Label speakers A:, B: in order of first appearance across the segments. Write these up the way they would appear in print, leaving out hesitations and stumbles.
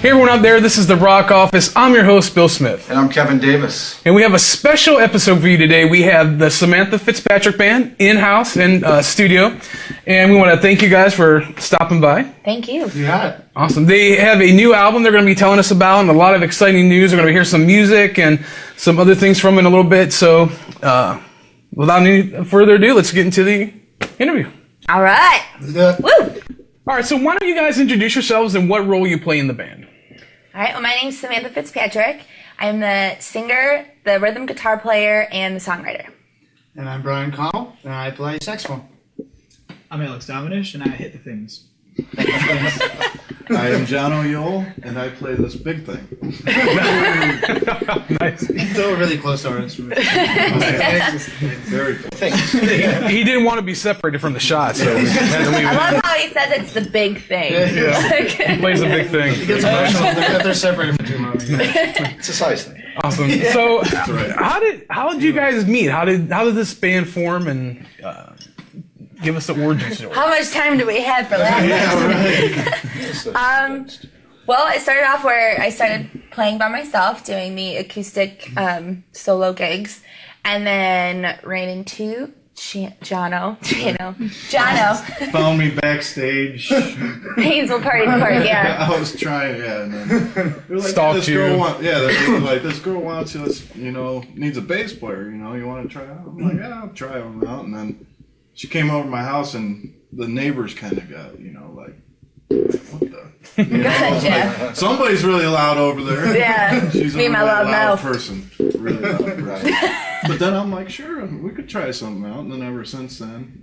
A: Hey everyone out there, this is the Rock Office. I'm your host, Bill Smith.
B: And I'm Kevin Davis.
A: And we have a special episode for you today. We have the Samantha Fitzpatrick Band in-house in studio. And we want to thank you guys for stopping by.
C: Thank you.
B: You got it.
A: Awesome. They have a new album they're going to be telling us about and a lot of exciting news. We're going to hear some music and some other things from it in a little bit. So without any further ado, let's get into the interview.
C: All right.
B: Let's do it.
C: Woo!
A: All right, so why don't you guys introduce yourselves and what role you play in the band?
C: All right, well, my name's Samantha Fitzpatrick. I'm the singer, the rhythm guitar player, and the songwriter.
B: And I'm Brian Connell, and I play saxophone.
D: I'm Alex Dominish, and I hit the things.
E: I am John O'Yole, and I play this big thing.
A: Nice.
B: Still really close to our instrument.
E: Very cool.
A: He didn't want to be separated from the shot, so we had to leave
C: I
A: it.
C: love how he says it's the big thing.
A: He plays a big thing.
B: It gets emotional. They're separated for too long.
E: It's a size thing.
A: Awesome. So, how did you guys meet? How did this band form? And give us the origin story.
C: How much time do we have for that? Well, it started off where I started playing by myself, doing the acoustic solo gigs, and then ran into Jono.
E: Found me backstage.
C: Painesville Party yeah.
E: I was trying, and then they were like,
A: Stalked
E: this
A: you.
E: girl they were like, this girl wants us, needs a bass player, you want to try out? I'm like, yeah, I'll try him out. And then she came over to my house, and the neighbors kind of got, like, what the?
C: Gotcha.
E: Like, somebody's really loud over there.
C: Yeah.
E: She's
C: Me
E: a
C: and my
E: really
C: loud
E: loud
C: mouth.
E: person. Really loud person. But then I'm like, sure, we could try something out. And then ever since then,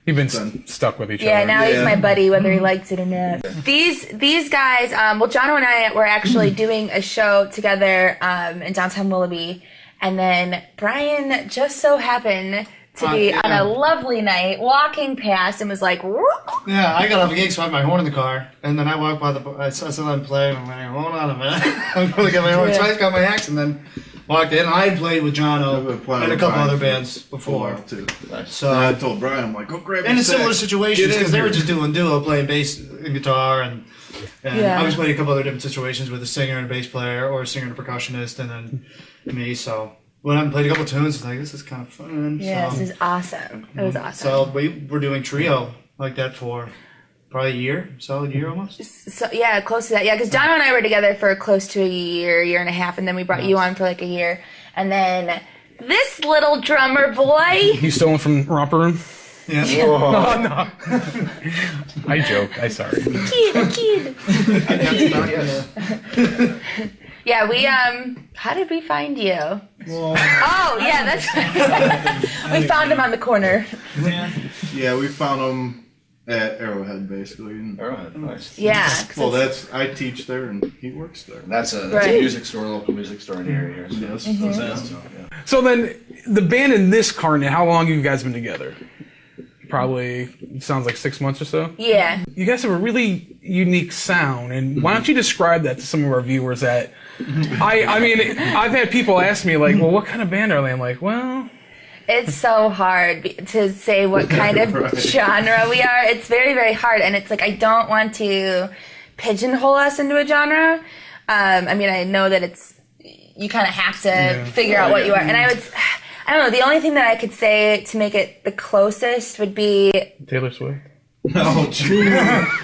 A: You've been stuck with each
C: Yeah,
A: other.
C: now he's my buddy, whether he likes it or not. These guys, Jono and I were actually doing a show together in downtown Willoughby, and then Brian just so happened to be on a lovely night walking past and was like, "Whoop."
B: Yeah, I got off the gig, so I had my horn in the car, and then I walked by I saw them play, and I'm like, hold on a minute. I'm going to get my horn. So I just got my axe, and then walked in. I had played with Jono and a couple other bands before.
E: Too.
B: So
E: and I told Brian, I'm like, go grab
B: in
E: your
B: a similar
E: sax.
B: situations,
E: Get in
B: because they were
E: here.
B: just doing duo, playing bass and guitar, and
C: Yeah.
B: I was playing a couple other different situations with a singer and a bass player, or a singer and a percussionist, and then me. So when I played a couple tunes, it's like, this is kind of fun.
C: Yeah,
B: so,
C: this is awesome. It was awesome.
B: So we were doing trio like that for probably a year, solid year almost.
C: So yeah, close to that. Yeah, because Jono and I were together for close to a year and a half, and then we brought you on for like a year, and then this little drummer boy.
A: You stolen from Romper Room?
B: Yeah.
A: Oh, no. I joke. I'm sorry.
C: Kid. Yeah, we how did we find you? Oh yeah, that's we found him on the corner.
E: Yeah, we found him at Arrowhead, basically. And,
F: Arrowhead, nice.
C: Yeah.
E: well, I teach there, and he works there.
F: That's a
C: Right.
F: music store, local music store in the area here. So
E: Yes.
F: so, yeah.
A: So then, the band in this car now, how long have you guys been together? Probably, sounds like 6 months or so?
C: Yeah.
A: You guys have a really unique sound, and why don't you describe that to some of our viewers that, I mean, I've had people ask me, like, well, what kind of band are they? I'm like, well...
C: It's so hard to say what kind of genre we are. It's very, very hard, and it's like I don't want to pigeonhole us into a genre. I mean, I know that you kind of have to figure out what you are, and I don't know. The only thing that I could say to make it the closest would be
A: Taylor Swift?
E: No, true.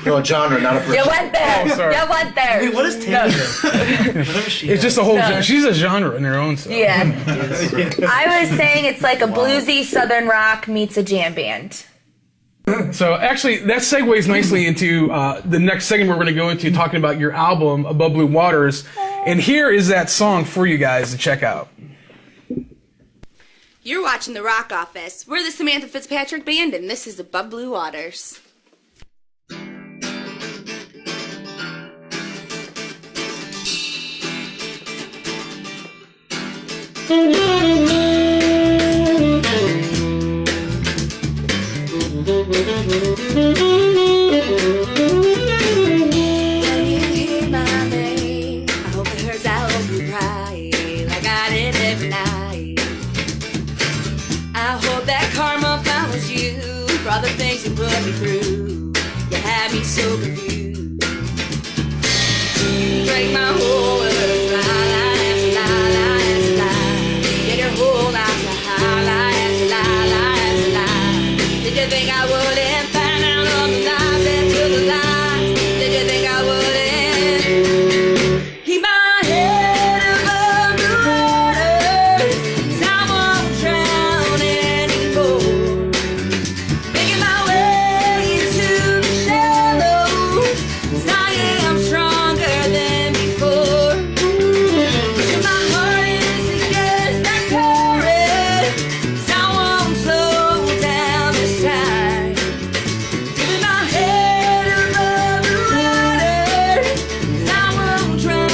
F: No, genre, not a person.
C: you went there.
A: Oh, sorry.
C: You went there.
B: Hey, what is Taylor? Whatever she
A: It's
B: is.
A: just a whole...
C: No.
A: She's a genre in her own self.
C: Yeah. I was saying it's like a bluesy southern rock meets a jam band.
A: So actually, that segues nicely into the next segment we're going to go into, talking about your album, Above Blue Waters. And here is that song for you guys to check out.
G: You're watching The Rock Office. We're the Samantha Fitzpatrick Band, and this is Above Blue Waters. When you hear my name, I hope it hurts, I hope you cry, like I did every night. I hope that karma follows you for all the things you put me through. You had me so confused. think my whole world's la la after la la after la? Did your whole life a high la after la la after la? Did you think I wouldn't find out all the lies into the lies? Did you think I wouldn't keep my head above the water? 'Cause I won't drown anymore. Making my way to the shallows, 'cause I am stronger than before. Pushing my hardest against that current, 'cause I won't slow down this time. Keeping my head above the water, 'cause I won't drown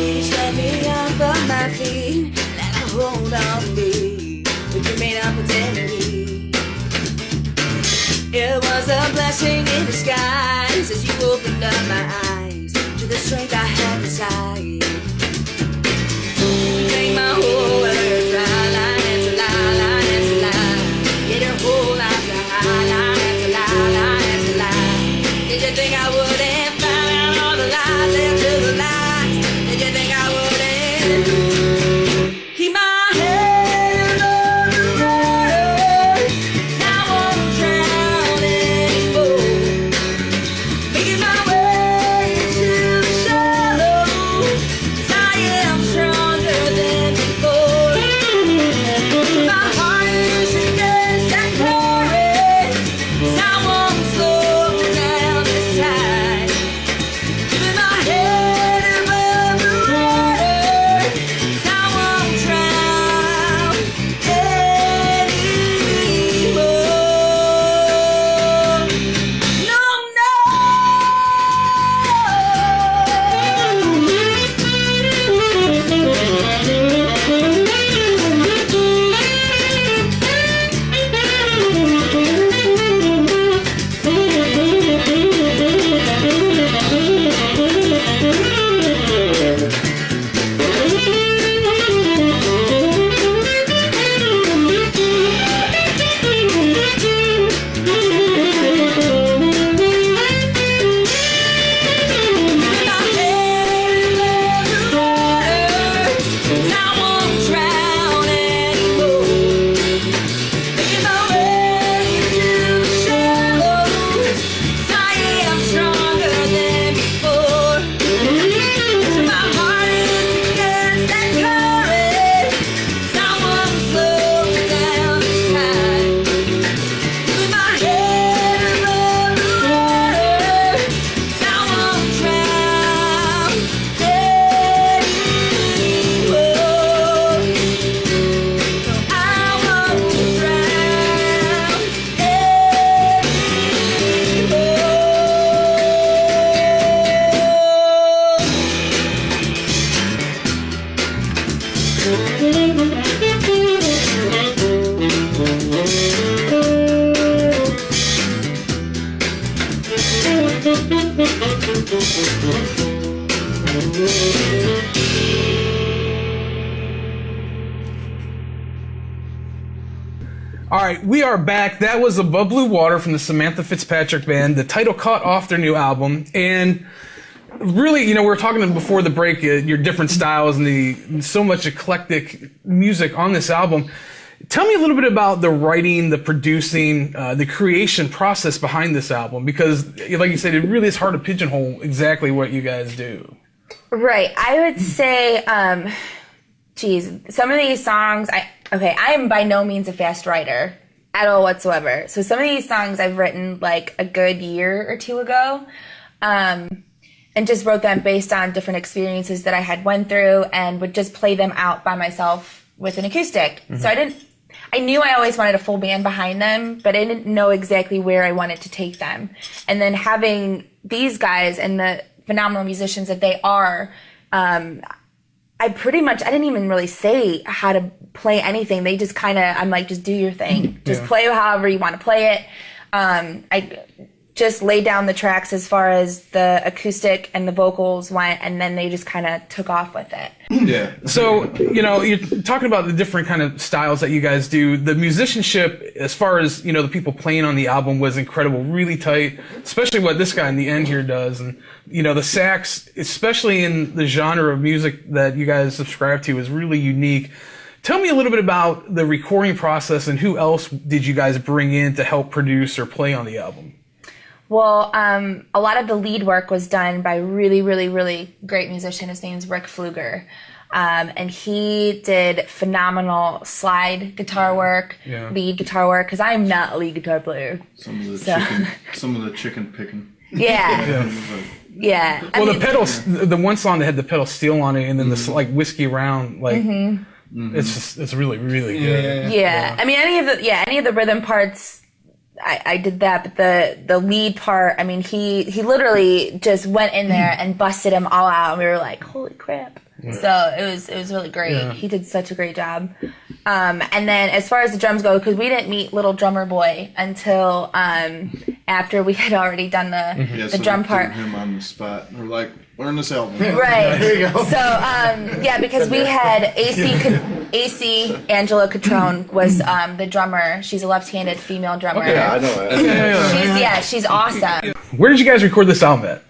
G: You set me up on my feet, let me hold on to me with your made up identity. It was a blessing in disguise as you opened up my eyes to the strength I had inside. You think my whole world's la la after la la after la? Did your whole life a high la after la la after la? Did you think I wouldn't find out all the lies into the lies? Did you think I wouldn't keep my head above the water? 'Cause I won't drown anymore. Making my way to the shallows, 'cause I am stronger than before. My heart is against that current, 'cause I won't slow down this time. Keeping my head above the water, 'cause I won't drown anymore. No,
A: All right, we are back. That was Above Blue Water from the Samantha Fitzpatrick Band, the title cut off their new album. And really, you know, we were talking before the break, your different styles and so much eclectic music on this album. Tell me a little bit about the writing, the producing, the creation process behind this album, because like you said, it really is hard to pigeonhole exactly what you guys do.
C: Right. I would say, some of these songs, I am by no means a fast writer at all whatsoever. So some of these songs I've written like a good year or two ago, and just wrote them based on different experiences that I had went through and would just play them out by myself with an acoustic. Mm-hmm. So I knew I always wanted a full band behind them, but I didn't know exactly where I wanted to take them. And then having these guys and the phenomenal musicians that they are, I didn't even really say how to play anything. They just I'm like, just do your thing. Just play however you want to play it. just laid down the tracks as far as the acoustic and the vocals went, and then they just kind of took off with it.
E: Yeah.
A: So, you're talking about the different kind of styles that you guys do. The musicianship, as far as, the people playing on the album was incredible, really tight, especially what this guy in the end here does. And, the sax, especially in the genre of music that you guys subscribe to, is really unique. Tell me a little bit about the recording process and who else did you guys bring in to help produce or play on the album?
C: Well, a lot of the lead work was done by a really, really, really great musician. His name's Rick Pfluger. And he did phenomenal slide guitar work, lead guitar work, because I'm not a lead guitar player.
E: Some of the chicken picking.
C: Yeah. Yeah.
A: Well, the pedals, the one song that had the pedal steel on it, and then this like whiskey round, like it's really, really good.
C: Yeah. I mean, any of the rhythm parts, I did that, but the lead part, I mean, he literally just went in there and busted them all out, and we were like, holy crap. So it was really great. Yeah. He did such a great job. And then as far as the drums go, because we didn't meet Little Drummer Boy until after we had already done the drum part.
E: Him on the spot. We're like, learn this album.
C: Right. There you go. So because we had AC Angela Catrone was the drummer. She's a left-handed female drummer.
F: Okay, yeah, I know that.
C: She's awesome.
A: Where did you guys record this album at?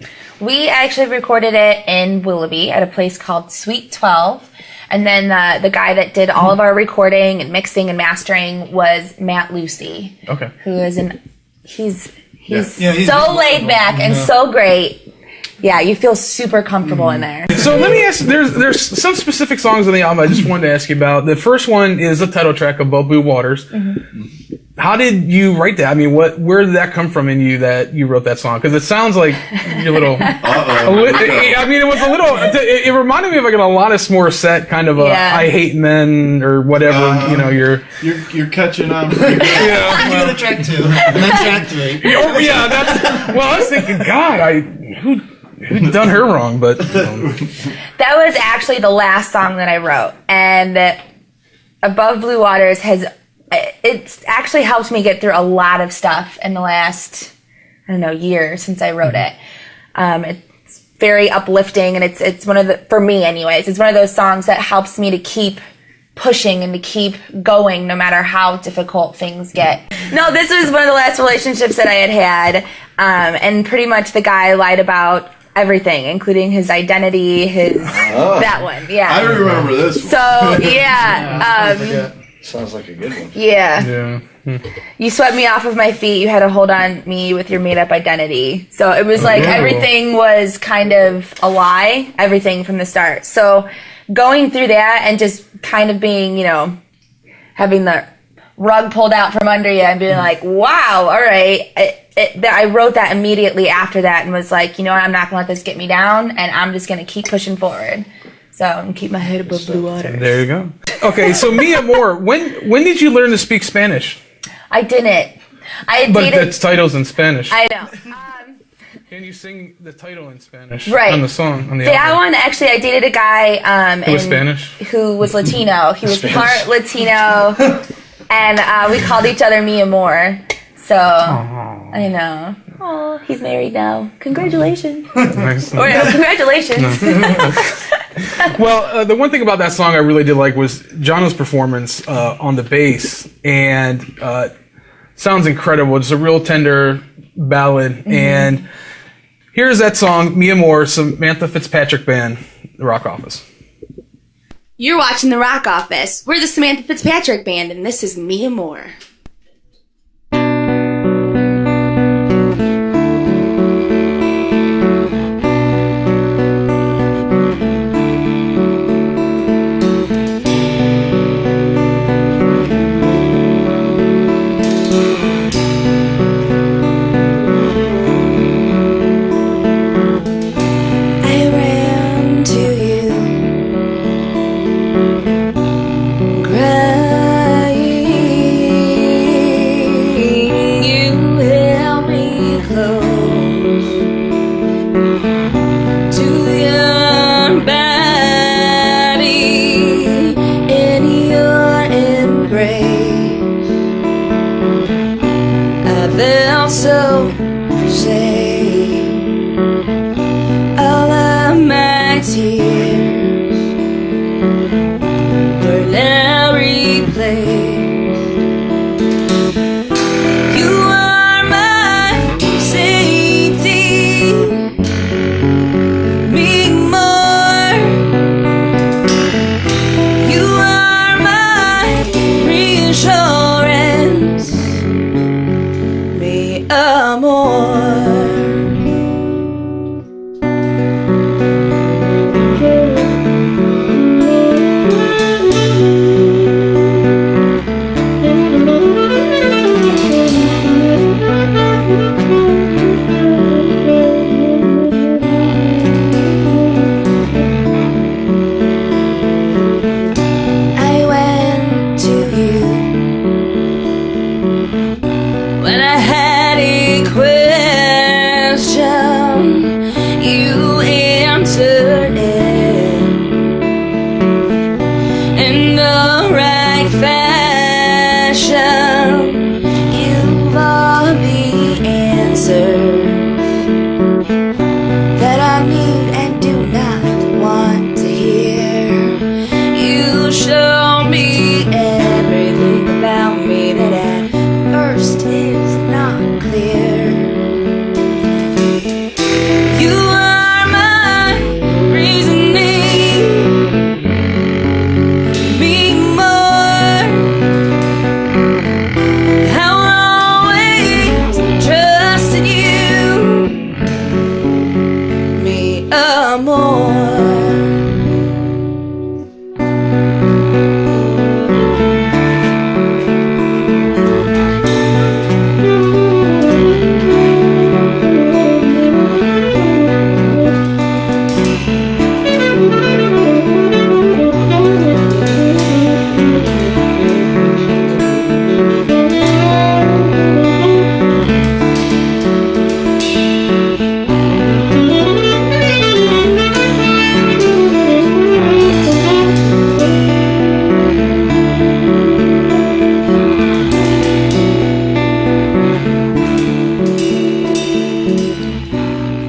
C: We actually recorded it in Willoughby at a place called Sweet 12. And then the guy that did all of our recording and mixing and mastering was Matt Lucy. Okay. Who is he's so laid back and so great. Yeah, you feel super comfortable in there.
A: So let me ask, there's some specific songs on the album I just wanted to ask you about. The first one is the title track, Above Blue Waters. How did you write that? I mean, where did that come from in you that you wrote that song? Because it sounds like you're a little... I mean, it was a little... It reminded me of like an Alanis Morissette kind of a I hate men or whatever,
E: You're catching on.
B: I do the track 2, and then track 3.
A: I was thinking, God, who done her wrong? But
C: that was actually the last song that I wrote, and Above Blue Waters it's actually helped me get through a lot of stuff in the last year since I wrote it. It's very uplifting, and it's one of for me anyways, it's one of those songs that helps me to keep pushing and to keep going no matter how difficult things get. No, this was one of the last relationships that I had, and pretty much the guy lied about everything, including his identity, that one. Yeah.
E: I remember this one.
C: So,
F: sounds like a good one.
C: Yeah. You swept me off of my feet. You had to hold on me with your made-up identity. So it was like everything was kind of a lie, everything from the start. So going through that and just kind of being, having the rug pulled out from under you and being like, wow, all right. I wrote that immediately after that and was like, I'm not going to let this get me down, and I'm just going to keep pushing forward. So I'm going to keep my head above blue water.
A: There you go. Okay, so Mi Amor, when did you learn to speak Spanish?
C: I didn't.
A: But the title's in Spanish.
C: I know.
A: Can you sing the title in Spanish?
C: Right.
A: On the song, on the
C: that
A: album?
C: One, actually, I dated a guy
A: who was Spanish?
C: Who was Latino. He was part Latino, and we called each other Mi Amor. So, I know. Oh, he's married now. Congratulations.
A: Nice.
C: Congratulations.
A: Well, the one thing about that song I really did like was Jono's performance on the bass, and sounds incredible. It's a real tender ballad, and here's that song, Mi Amor, Samantha Fitzpatrick Band, The Rock Office.
H: You're watching The Rock Office. We're the Samantha Fitzpatrick Band, and this is Mi Amor.
G: say all of my tears were now replaced. You are my safety, me more. You are my reassurance, me amor. I went to you when I had a question. You answered it in the right fashion. You've all the answers that I need and do not want to hear. You show me everything about me that at first is not clear. You are my reasoning, me more. I'll always trust in you, me amor.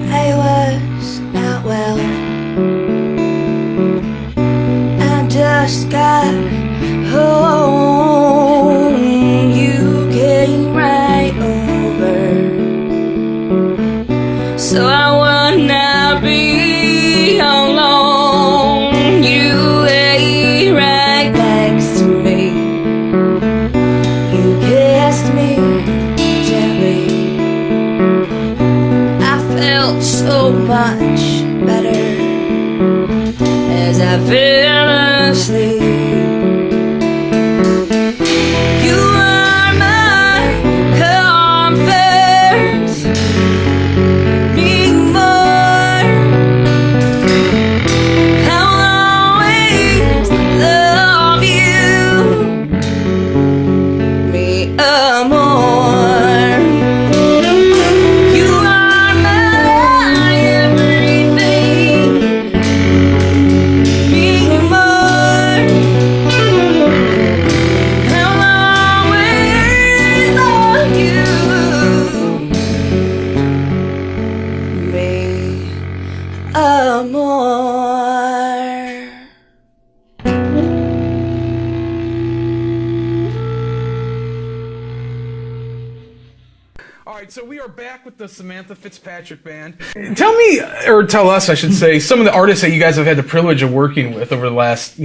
G: I was not well. I just got home. You came right over, so I would not be alone. You lay right next to me. You kissed me gently. I felt so much better as I fell asleep. You are my comfort, me more. I'll always love you, me amor. You are my everything, me more. I'll always love you, me amor.
A: All right, so we are back with the Samantha Fitzpatrick Band. Tell me, or tell us, I should say, some of the artists that you guys have had the privilege of working with over the last,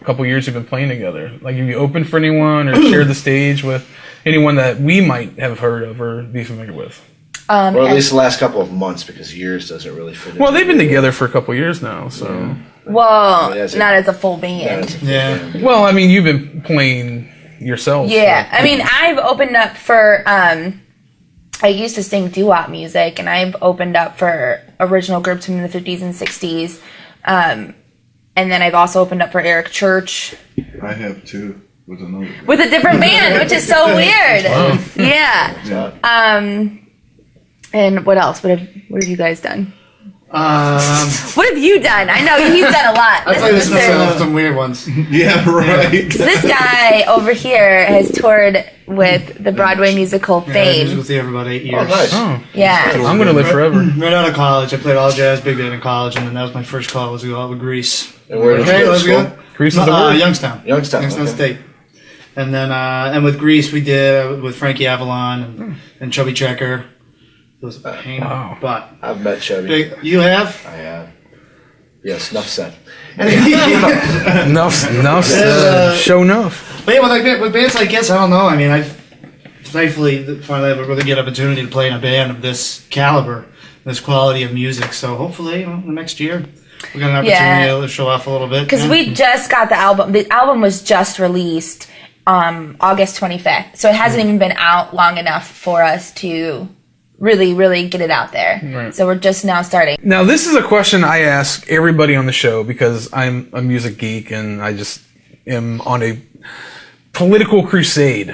A: couple years you've been playing together. Like, have you opened for anyone or shared the stage with anyone that we might have heard of or be familiar with?
F: Or at least the last couple of months, because years doesn't really fit in.
A: Well, they've been together for a couple years now, so.
C: Well,
F: Yeah,
C: not as a full band.
B: Yeah.
A: Well, I mean, you've been playing yourself.
C: Yeah, I mean, I've opened up for, I used to sing doo-wop music, and I've opened up for original groups from the 50s and 60s. And then I've also opened up for Eric Church.
E: I have too with another band.
C: With a different band, which is so weird. Yeah. And what else? What have you guys done? What have you done? I know he's done a lot.
B: I played with some weird ones.
E: Yeah, right.
C: This guy over here has toured with the Broadway musical
B: Yeah, I was
C: Fame.
B: with Theo for about 8 years.
F: Oh, nice.
A: Oh,
C: Yeah.
A: I'm gonna live forever.
B: Right out of college, I played all jazz, big band in college, and then that was my first call was to go out with Grease.
F: And where did you
B: Okay,
F: go to
B: let's
F: school?
B: go.
A: Grease is the word.
B: Youngstown.
F: Youngstown, okay.
B: State. And then, and with Grease, we did with Frankie Avalon and Chubby Checker. It was a pain,
A: Wow.
B: but
F: I've met Chevy.
B: you have.
F: I have. Yes, enough said.
A: Enough said. Show enough.
B: But yeah, with bands like this, I don't know. I mean, I thankfully finally have a really good opportunity to play in a band of this caliber, this quality of music. So hopefully, the next year, we got an opportunity to show off a little bit.
C: Because we just got the album. The album was just released August 25th. So it hasn't even been out long enough for us to really get it out there.
A: Right.
C: So we're just now starting.
A: Now, this is a question I ask everybody on the show because I'm a music geek and I just am on a political crusade.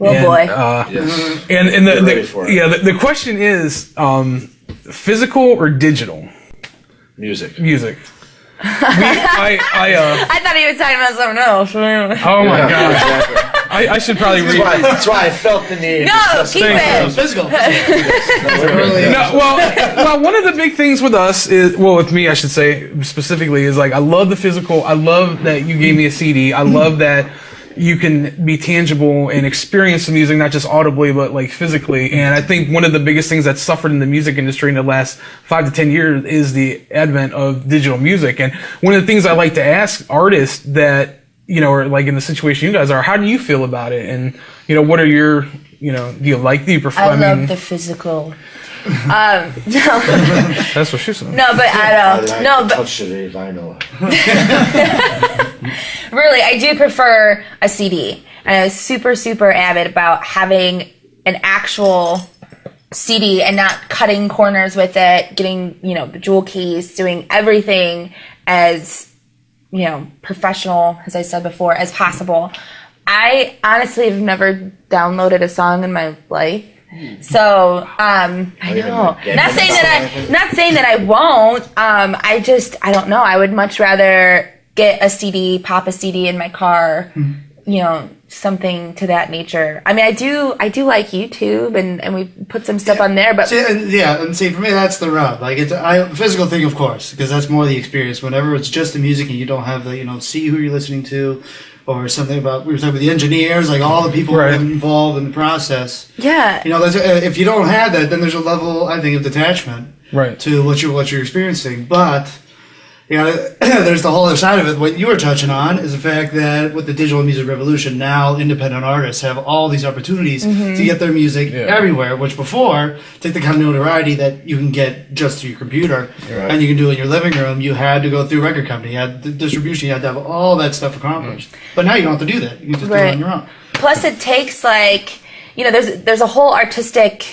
C: Oh boy.
F: Yes.
A: And
F: Get ready for it.
A: the question is physical or digital
F: Music.
C: I thought he was talking about something else.
A: Oh my
F: Yeah,
A: god!
F: exactly.
A: I should probably read.
F: That's why I felt the need.
C: No, keep it.
B: Physical.
A: No, well, one of the big things with us is, well, with me, I should say specifically, is like I love the physical. I love that you gave me a CD. I love that you can be tangible and experience the music, not just audibly, but like physically. And I think one of the biggest things that's suffered in the music industry in the last 5 to 10 years is the advent of digital music. And one of the things I like to ask artists that, you know, are like in the situation you guys are, how do you feel about it? And, you know, what are your, you know, do you prefer?
C: I love the physical. No,
A: That's what she said.
C: no, but I don't. No, but
F: touch it, I know.
C: really, I do prefer a CD. And I was super avid about having an actual CD and not cutting corners with it, getting, you know, the jewel keys, doing everything as, you know, professional, as I said before, as possible. I honestly have never downloaded a song in my life. So, I know. Not saying that I won't. I don't know. I would much rather get a CD, pop a CD in my car, you know, something to that nature. I mean, I do like YouTube and we put some stuff on there, but
B: See, for me, that's the rub. Like, it's physical thing, of course, because that's more the experience. Whenever it's just the music and you don't have the, you know, see who you're listening to, or something about, we were talking about the engineers, like all the people
A: Right.
B: involved in the process.
C: yeah.
B: You know, if you don't have that, then there's a level, I think, of detachment
A: Right.
B: to what you're experiencing. But you know, there's the whole other side of it. What you were touching on is the fact that with the digital music revolution, now independent artists have all these opportunities to get their music everywhere. Which before, take the kind of notoriety that you can get just through your computer, and you can do it in your living room. You had to go through a record company, you had the distribution, you had to have all that stuff accomplished. But now you don't have to do that. You can just do it on your own.
C: Plus, it takes, like, you know, there's a whole artistic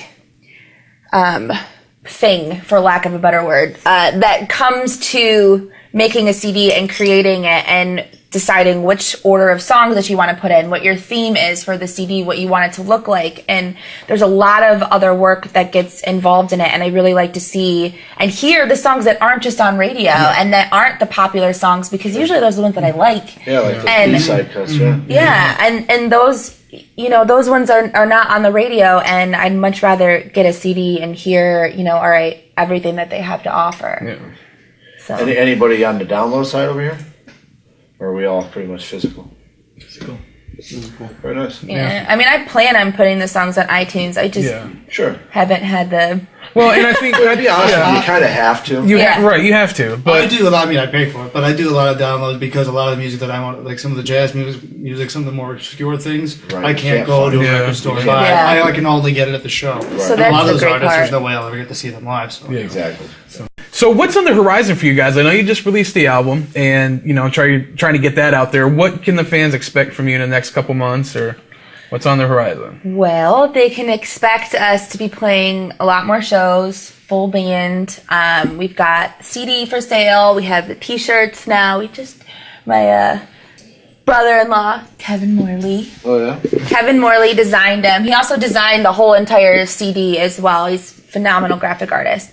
C: thing, for lack of a better word, that comes to making a CD and creating it and deciding which order of songs that you want to put in, what your theme is for the CD, what you want it to look like. And there's a lot of other work that gets involved in it. And I really like to see and hear the songs that aren't just on radio and that aren't the popular songs, because usually those are the ones that I like.
F: Yeah, like the
C: And-
F: B-side cuts, yeah.
C: Yeah, and those, you know, those ones are not on the radio, and I'd much rather get a CD and hear, you know, all right, everything that they have to offer.
A: Yeah.
C: So
F: Anybody on the download side over here? Or are we all pretty much physical?
D: Physical.
F: Very nice.
C: yeah. I mean, I plan on putting the songs on iTunes. I just
F: Sure.
C: haven't had the.
A: Well, and I think
F: To be honest, you kind of have to.
A: you
C: Yeah.
A: right, you have to.
B: I
A: But
B: do a lot. I mean, I pay for it, but I do a lot of downloads because a lot of the music that I want, like some of the jazz music, some of the more obscure things,
F: Right,
B: I
F: you
B: can't
F: can't
B: go
F: find
B: to
A: it.
B: a
A: Yeah.
B: record store.
F: You
B: But
C: can't.
B: I can only get it at the show.
C: So
B: And
C: that's
B: a lot of
C: the
B: those
C: great
B: artists,
C: part.
B: there's no way I'll ever get to see them live. So.
A: Yeah.
F: Exactly.
A: So what's on the horizon for you guys? I know you just released the album, and you know, trying to get that out there. What can the fans expect from you in the next couple months, or what's on the horizon?
C: Well, they can expect us to be playing a lot more shows, full band. We've got CD for sale. We have the T-shirts now. My brother-in-law, Kevin Morley.
F: Oh, yeah?
C: Kevin Morley designed them. He also designed the whole entire CD as well. He's a phenomenal graphic artist.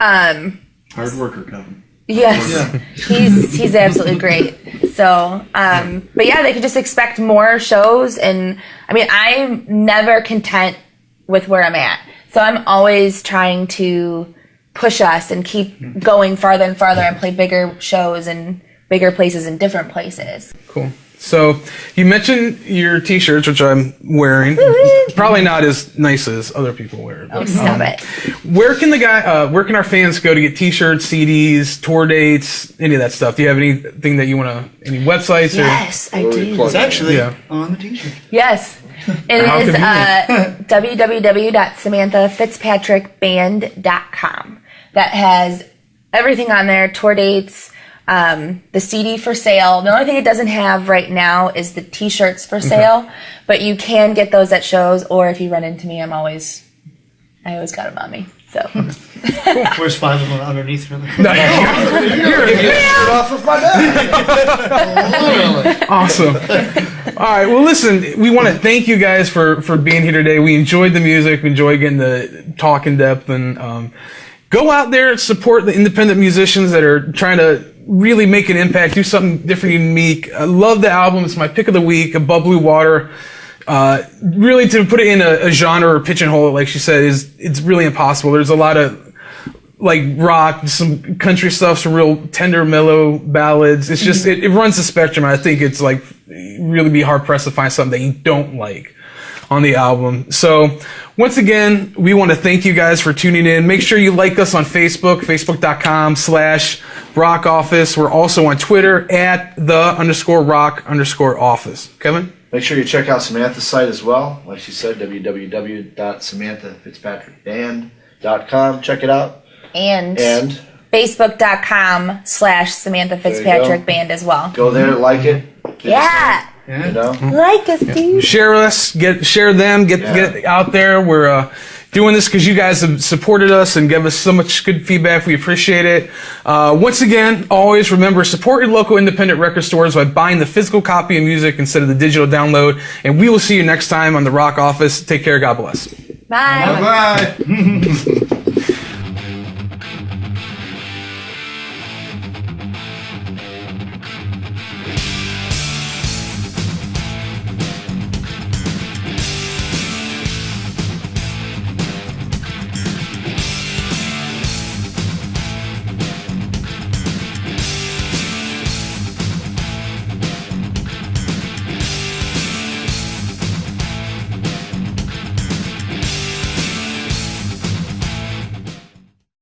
E: Hard worker, Kevin.
C: Yes, he's absolutely great. So, but yeah, they could just expect more shows, and I mean, I'm never content with where I'm at, so I'm always trying to push us and keep going farther and farther and play bigger shows and bigger places and different places.
A: Cool. So you mentioned your T-shirts, which I'm wearing. Probably not as nice as other people wear.
C: Oh, stop it!
A: Where can our fans go to get T-shirts, CDs, tour dates, any of that stuff? Do you have anything that you want to? Any websites?
C: Yes, I do.
B: It's actually
A: Yeah.
B: on the T-shirt.
C: Yes, it
A: How
C: is
A: convenient.
C: www.samanthafitzpatrickband.com. That has everything on there: tour dates. The CD for sale. The only thing it doesn't have right now is the T-shirts for sale, but you can get those at shows, or if you run into me, I always got them on me. So
B: Where's 5 of them underneath? Really?
F: Off of my back.
A: Awesome. All right. Well, listen, we want to thank you guys for being here today. We enjoyed the music. We enjoyed getting the talk in depth, and go out there and support the independent musicians that are trying to really make an impact, do something different, unique. I love the album. It's my pick of the week, Above Blue Water. Really, to put it in a genre or pigeonhole it, like she said, it's really impossible. There's a lot of like rock, some country stuff, some real tender, mellow ballads. It's just, it runs the spectrum. I think it's like really be hard pressed to find something that you don't like on the album. So once again, we want to thank you guys for tuning in. Make sure you like us on Facebook, facebook.com/rock office. We're also on Twitter at @the_rock_office. Kevin?
F: Make sure you check out Samantha's site as well. Like she said, www.samanthafitzpatrickband.com. Check it out.
C: and
F: There
C: Facebook.com/Samantha
F: you
C: Fitzpatrick
F: go.
C: Band as well.
F: Go there, like it.
C: Yeah,
F: You know?
C: like us, dude.
A: Share us, share them, get out there. We're doing this because you guys have supported us and give us so much good feedback. We appreciate it. Once again, always remember, support your local independent record stores by buying the physical copy of music instead of the digital download. And we will see you next time on The Rock Office. Take care. God bless.
C: Bye.
E: Bye.